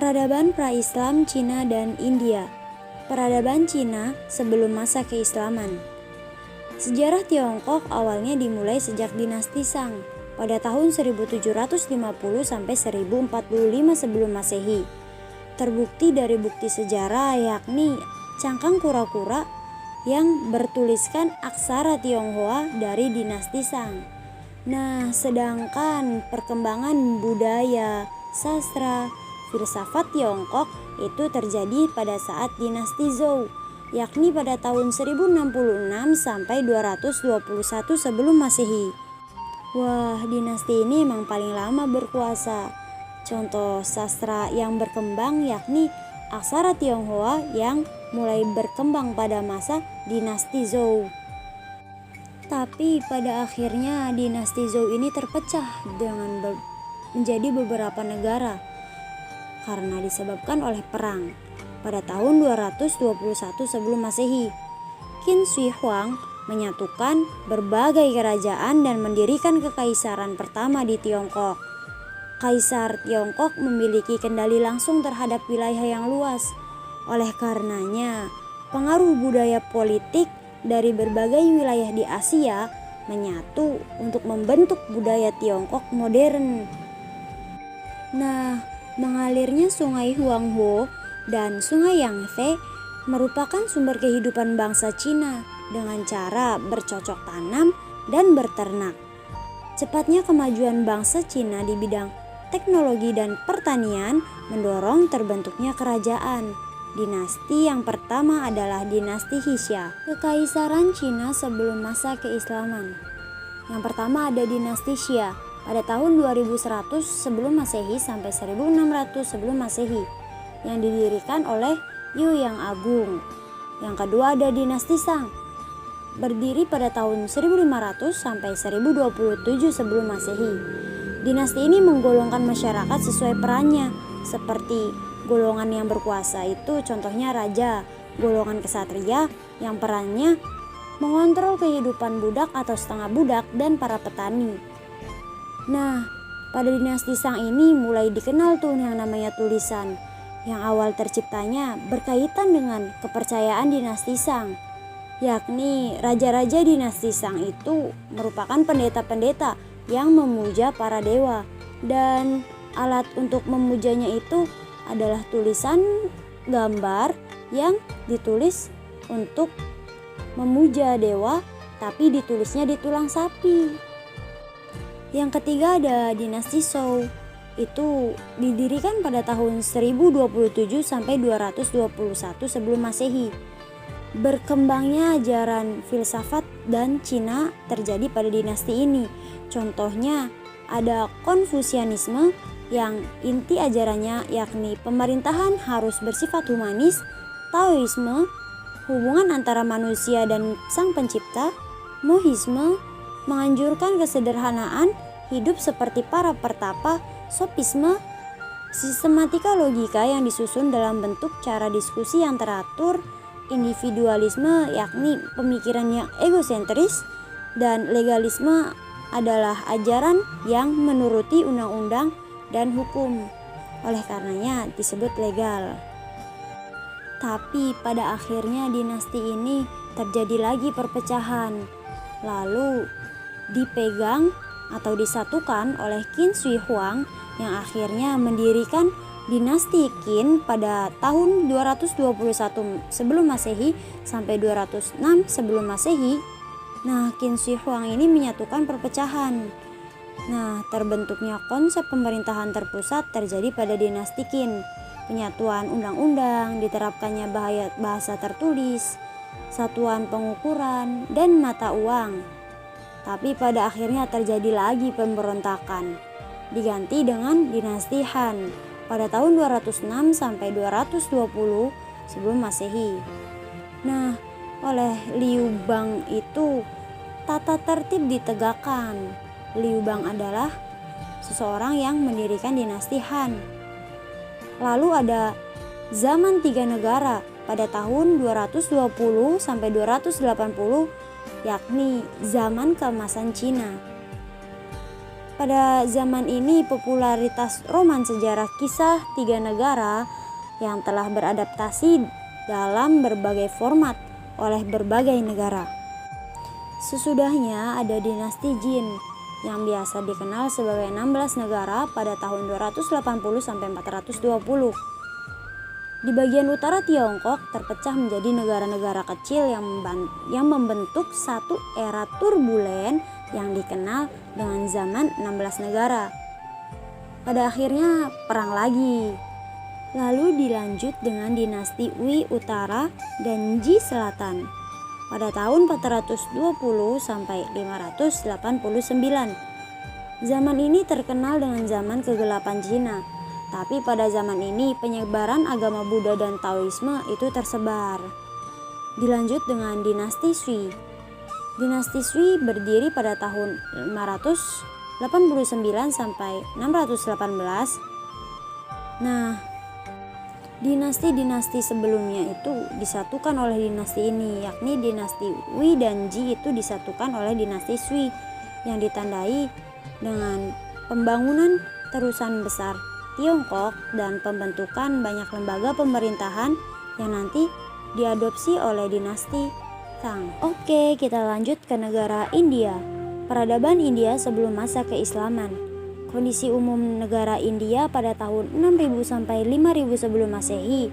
Peradaban pra-Islam Cina dan India. Peradaban Cina sebelum masa keislaman. Sejarah Tiongkok awalnya dimulai sejak dinasti Shang pada tahun 1750 sampai 1045 sebelum Masehi. Terbukti dari bukti sejarah yakni cangkang kura-kura yang bertuliskan aksara Tionghoa dari dinasti Shang. Nah, sedangkan perkembangan budaya, sastra, filsafat Tiongkok itu terjadi pada saat dinasti Zhou, yakni pada tahun 1066 sampai 221 sebelum Masehi. Wah, dinasti ini emang paling lama berkuasa. Contoh sastra yang berkembang yakni aksara Tionghoa yang mulai berkembang pada masa dinasti Zhou. Tapi pada akhirnya dinasti Zhou ini terpecah menjadi beberapa negara karena disebabkan oleh perang. Pada tahun 221 sebelum Masehi, Qin Shi Huang menyatukan berbagai kerajaan dan mendirikan kekaisaran pertama di Tiongkok. Kaisar Tiongkok memiliki kendali langsung terhadap wilayah yang luas. Oleh karenanya, pengaruh budaya politik dari berbagai wilayah di Asia menyatu untuk membentuk budaya Tiongkok modern. Nah, mengalirnya Sungai Huanghe dan Sungai Yangtze merupakan sumber kehidupan bangsa Cina dengan cara bercocok tanam dan berternak. Cepatnya kemajuan bangsa Cina di bidang teknologi dan pertanian mendorong terbentuknya kerajaan. Dinasti yang pertama adalah dinasti Xia, kekaisaran Cina sebelum masa keislaman. Yang pertama ada dinasti Xia pada tahun 2100 sebelum Masehi sampai 1600 sebelum Masehi yang didirikan oleh Yu yang Agung. Yang kedua ada dinasti Shang berdiri pada tahun 1500 sampai 1027 sebelum Masehi. Dinasti ini menggolongkan masyarakat sesuai perannya, seperti golongan yang berkuasa itu contohnya raja, golongan kesatria yang perannya mengontrol kehidupan budak atau setengah budak dan para petani. Nah, pada dinasti Shang ini mulai dikenal tuh yang namanya tulisan, yang awal terciptanya berkaitan dengan kepercayaan dinasti Shang, yakni raja-raja dinasti Shang itu merupakan pendeta-pendeta yang memuja para dewa, dan alat untuk memujanya itu adalah tulisan gambar yang ditulis untuk memuja dewa, tapi ditulisnya di tulang sapi. Yang ketiga ada dinasti Zhou, itu didirikan pada tahun 1027 sampai 221 sebelum Masehi. Berkembangnya ajaran filsafat dan Cina terjadi pada dinasti ini. Contohnya ada Konfusianisme yang inti ajarannya yakni pemerintahan harus bersifat humanis, Taoisme, hubungan antara manusia dan sang pencipta, Mohisme, menganjurkan kesederhanaan, hidup seperti para pertapa, Sofisme, sistematika logika yang disusun dalam bentuk cara diskusi yang teratur, individualisme yakni pemikiran yang egosentris, dan legalisme adalah ajaran yang menuruti undang-undang dan hukum. Oleh karenanya disebut legal. Tapi pada akhirnya dinasti ini terjadi lagi perpecahan, lalu dipegang atau disatukan oleh Qin Shi Huang yang akhirnya mendirikan dinasti Qin pada tahun 221 sebelum Masehi sampai 206 sebelum Masehi. Nah, Qin Shi Huang ini menyatukan perpecahan. Nah, terbentuknya konsep pemerintahan terpusat terjadi pada dinasti Qin. Penyatuan undang-undang, diterapkannya bahasa tertulis, satuan pengukuran, dan mata uang. Tapi pada akhirnya terjadi lagi pemberontakan, diganti dengan dinasti Han pada tahun 206 sampai 220 sebelum Masehi. Nah, oleh Liu Bang itu tata tertib ditegakkan. Liu Bang adalah seseorang yang mendirikan dinasti Han. Lalu ada zaman tiga negara pada tahun 220 sampai 280 yakni zaman keemasan Cina. Pada zaman ini popularitas roman sejarah kisah tiga negara yang telah beradaptasi dalam berbagai format oleh berbagai negara. Sesudahnya ada dinasti Jin yang biasa dikenal sebagai 16 negara pada tahun 280 sampai 420. Di bagian utara Tiongkok terpecah menjadi negara-negara kecil yang membentuk satu era turbulen yang dikenal dengan zaman 16 negara. Pada akhirnya perang lagi. Lalu dilanjut dengan dinasti Wei Utara dan Ji Selatan pada tahun 420 sampai 589. Zaman ini terkenal dengan zaman kegelapan Cina. Tapi pada zaman ini penyebaran agama Buddha dan Taoisme itu tersebar. Dilanjut dengan dinasti Sui. Dinasti Sui berdiri pada tahun 589 sampai 618. Nah, dinasti-dinasti sebelumnya itu disatukan oleh dinasti ini, yakni dinasti Wei dan Ji itu disatukan oleh dinasti Sui yang ditandai dengan pembangunan terusan besar Tiongkok dan pembentukan banyak lembaga pemerintahan yang nanti diadopsi oleh dinasti Tang. Oke, kita lanjut ke negara India. Peradaban India sebelum masa keislaman. Kondisi umum negara India pada tahun 6000 sampai 5000 sebelum Masehi,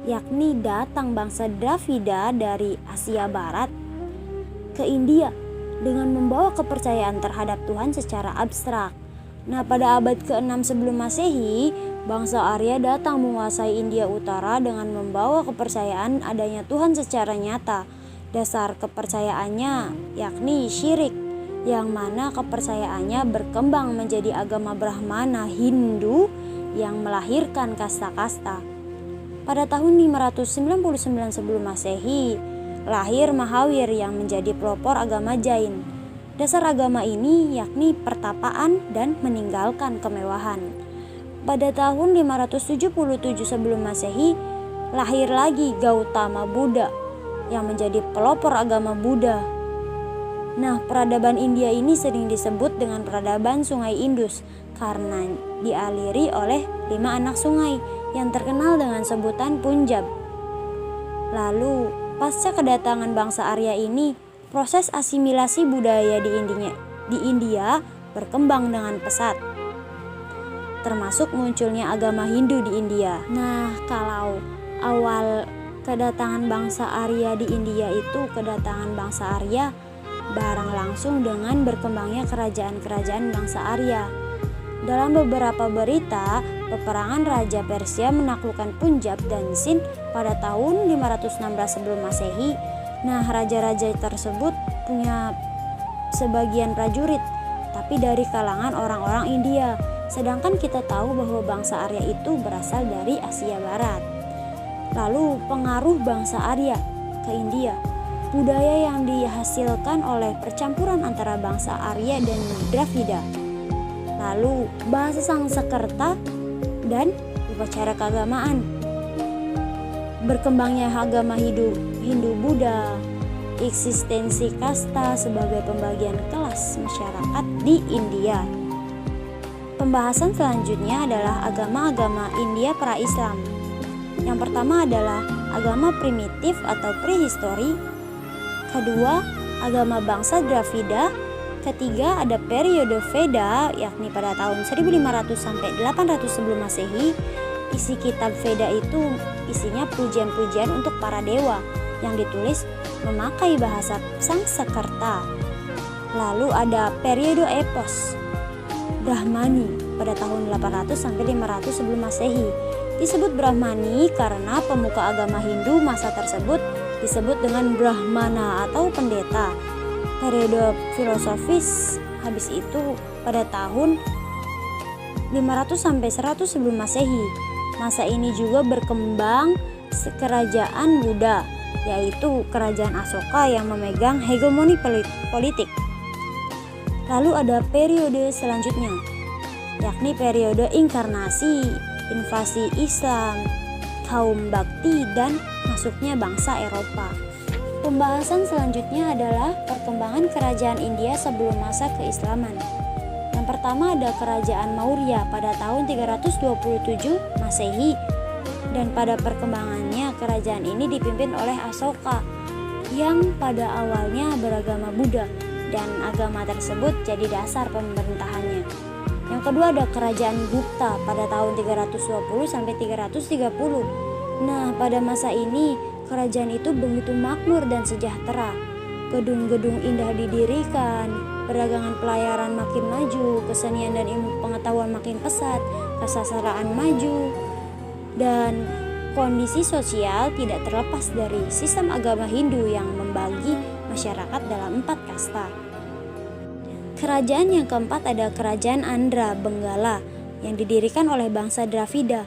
yakni datang bangsa Dravida dari Asia Barat ke India dengan membawa kepercayaan terhadap Tuhan secara abstrak. Nah, pada abad ke-6 sebelum Masehi, bangsa Arya datang menguasai India Utara dengan membawa kepercayaan adanya Tuhan secara nyata. Dasar kepercayaannya yakni syirik, yang mana kepercayaannya berkembang menjadi agama Brahmana Hindu yang melahirkan kasta-kasta. Pada tahun 599 sebelum Masehi, lahir Mahavir yang menjadi pelopor agama Jain. Dasar agama ini yakni pertapaan dan meninggalkan kemewahan. Pada tahun 577 sebelum Masehi, lahir lagi Gautama Buddha yang menjadi pelopor agama Buddha. Nah, peradaban India ini sering disebut dengan peradaban Sungai Indus karena dialiri oleh 5 anak sungai yang terkenal dengan sebutan Punjab. Lalu, pasca kedatangan bangsa Arya ini, proses asimilasi budaya di India berkembang dengan pesat, termasuk munculnya agama Hindu di India. Nah, kalau awal kedatangan bangsa Arya di India itu kedatangan bangsa Arya bareng langsung dengan berkembangnya kerajaan-kerajaan bangsa Arya. Dalam beberapa berita, peperangan Raja Persia menaklukkan Punjab dan Sind pada tahun 516 sebelum Masehi. Nah, raja-raja tersebut punya sebagian prajurit, tapi dari kalangan orang-orang India. Sedangkan kita tahu bahwa bangsa Arya itu berasal dari Asia Barat. Lalu pengaruh bangsa Arya ke India. Budaya yang dihasilkan oleh percampuran antara bangsa Arya dan Dravida. Lalu bahasa Sanskerta dan upacara keagamaan. Berkembangnya agama Hindu-Buddha, eksistensi kasta sebagai pembagian kelas masyarakat di India. Pembahasan selanjutnya adalah agama-agama India pra-Islam. Yang pertama adalah agama primitif atau prehistori. Kedua, agama bangsa Dravida. Ketiga, ada periode Veda, yakni pada tahun 1500 sampai 800 sebelum Masehi. Isi kitab Veda itu isinya pujian-pujian untuk para dewa yang ditulis memakai bahasa Sanskerta. Lalu ada periode epos Brahmani pada tahun 800 sampai 500 sebelum Masehi. Disebut Brahmani karena pemuka agama Hindu masa tersebut disebut dengan Brahmana atau pendeta. Periode filosofis habis itu pada tahun 500 sampai 100 sebelum Masehi. Masa ini juga berkembang kerajaan Buddha, yaitu kerajaan Asoka yang memegang hegemoni politik. Lalu ada periode selanjutnya, yakni periode inkarnasi, invasi Islam, kaum bakti, dan masuknya bangsa Eropa. Pembahasan selanjutnya adalah perkembangan kerajaan India sebelum masa keislaman. Yang pertama ada Kerajaan Maurya pada tahun 327 Masehi, dan pada perkembangannya kerajaan ini dipimpin oleh Asoka yang pada awalnya beragama Buddha, dan agama tersebut jadi dasar pemerintahannya. Yang kedua ada Kerajaan Gupta pada tahun 320 sampai 330. Nah, pada masa ini kerajaan itu begitu makmur dan sejahtera. Gedung-gedung indah didirikan, perdagangan pelayaran makin maju, kesenian dan ilmu pengetahuan makin pesat, kesastraan maju, dan kondisi sosial tidak terlepas dari sistem agama Hindu yang membagi masyarakat dalam 4 kasta. Kerajaan yang keempat ada Kerajaan Andhra Benggala yang didirikan oleh bangsa Dravida.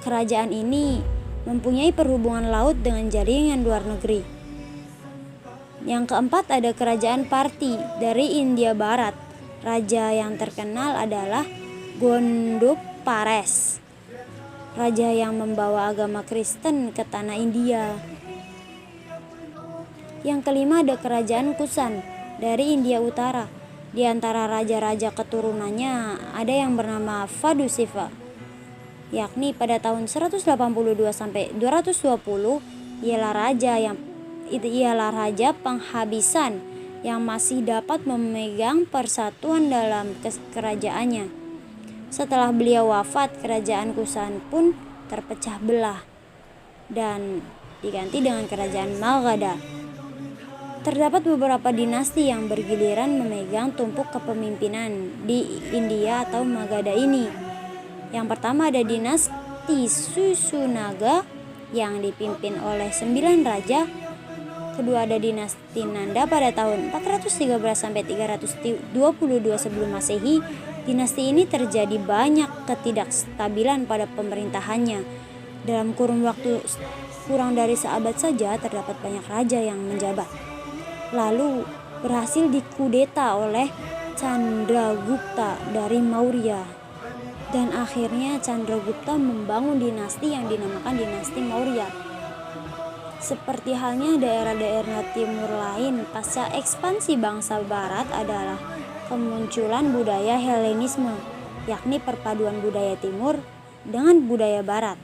Kerajaan ini mempunyai perhubungan laut dengan jaringan luar negeri. Yang keempat ada Kerajaan Parthi dari India Barat. Raja yang terkenal adalah Gondopares, raja yang membawa agama Kristen ke tanah India. Yang kelima ada Kerajaan Kusan dari India Utara. Di antara raja-raja keturunannya ada yang bernama Vadushiva, yakni pada tahun 182 sampai 220 ialah raja penghabisan yang masih dapat memegang persatuan dalam kerajaannya. Setelah beliau wafat, kerajaan Kusan pun terpecah belah dan diganti dengan Kerajaan Magadha. Terdapat beberapa dinasti yang bergiliran memegang tumpuk kepemimpinan di India atau Magadha ini. Yang pertama ada dinasti Susunaga yang dipimpin oleh 9 raja. Kedua ada dinasti Nanda pada tahun 413 sampai 322 sebelum Masehi. Dinasti ini terjadi banyak ketidakstabilan pada pemerintahannya. Dalam kurun waktu kurang dari seabad saja terdapat banyak raja yang menjabat. Lalu berhasil dikudeta oleh Chandragupta dari Maurya. Dan akhirnya Chandragupta membangun dinasti yang dinamakan dinasti Maurya. Seperti halnya daerah-daerah timur lain, pasca ekspansi bangsa barat adalah kemunculan budaya Helenisme, yakni perpaduan budaya timur dengan budaya barat.